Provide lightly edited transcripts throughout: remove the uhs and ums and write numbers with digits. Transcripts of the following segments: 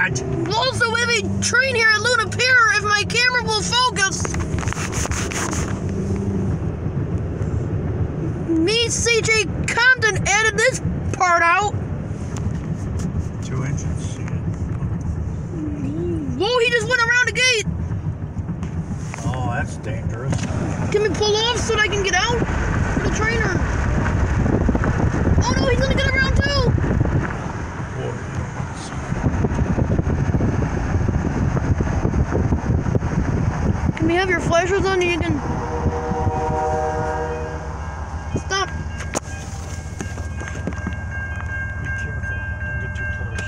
not. Also, we have a train here at Luna Pier if my camera will focus. Me, CJ Compton, added this part out. 2 inches. Whoa, he just went around the gate. Oh, that's dangerous. Can we pull off so that I can get out? For the trainer. Oh no, he's gonna get around too. Can we have your flashers on? You can stop. Be careful. Don't get too close.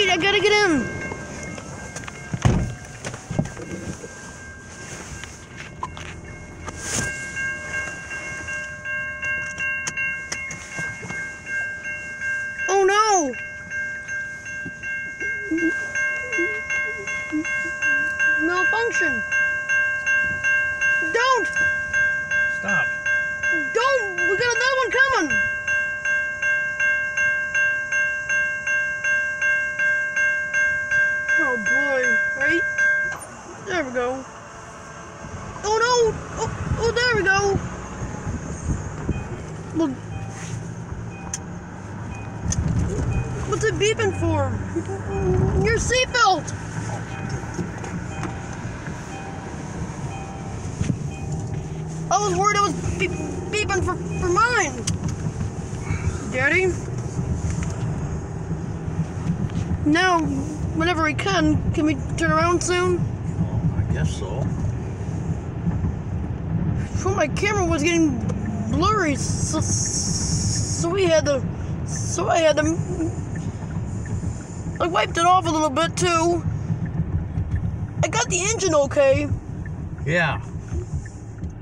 I gotta get in. Oh no! Malfunction. Don't! Stop. Don't! We got another one coming! Oh boy, right? There we go. Oh no! Oh, there we go! Look. What's it beeping for? Your seatbelt! I was worried it was beeping for mine. Daddy? Now, whenever we can we turn around soon? Oh, I guess so. Well, my camera was getting blurry, so I had to, I wiped it off a little bit too. I got the engine okay. Yeah.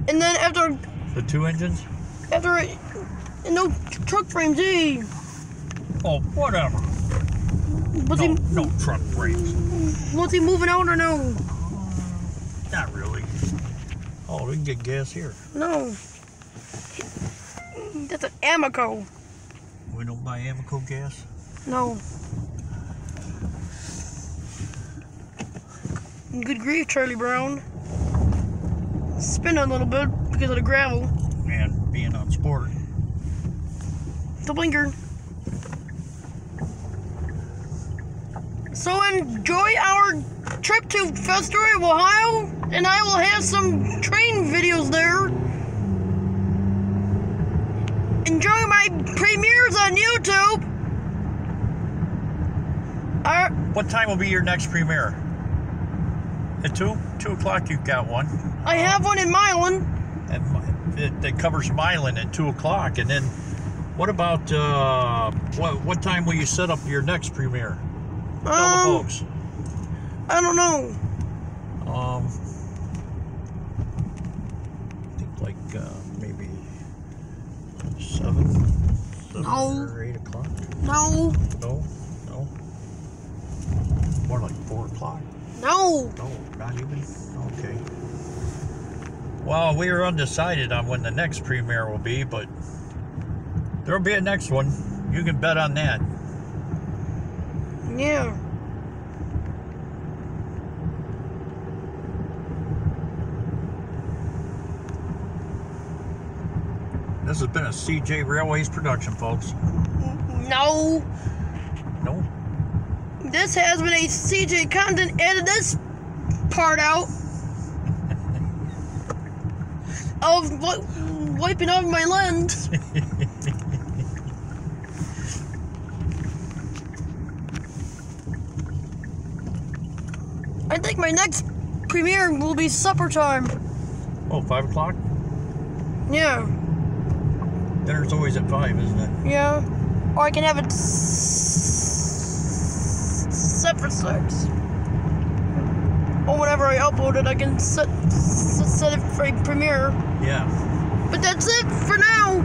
And then after The 2 engines? No truck frames, eh? Oh, whatever. No truck frames. Was he moving out or no? Not really. Oh, we can get gas here. No. That's an Amoco. We don't buy Amoco gas? No. Good grief, Charlie Brown. Spin a little bit because of the gravel. And being on sport. The blinker. So enjoy our trip to Fostoria, Ohio, and I will have some train videos there. Enjoy my premieres on YouTube. What time will be your next premiere? At 2? 2 o'clock you've got one. I have one in Milan. And it covers Milan at 2 o'clock. And then what about, what time will you set up your next premiere? Tell the folks. I don't know. I think like maybe 7 or 8 o'clock. No. No. More like 4 o'clock. No. No, not even. Okay. Well, we are undecided on when the next premiere will be, but there'll be a next one. You can bet on that. Yeah. This has been a CJ Railways production, folks. No. No? This has been a CJ Content. Edit this part out of wiping off my lens. I think my next premiere will be supper time. Oh, 5 o'clock? Yeah. Dinner's always at 5, isn't it? Yeah. Or I can have it set for 6. Or whenever I upload it, I can set it for a premiere. Yeah. But that's it for now.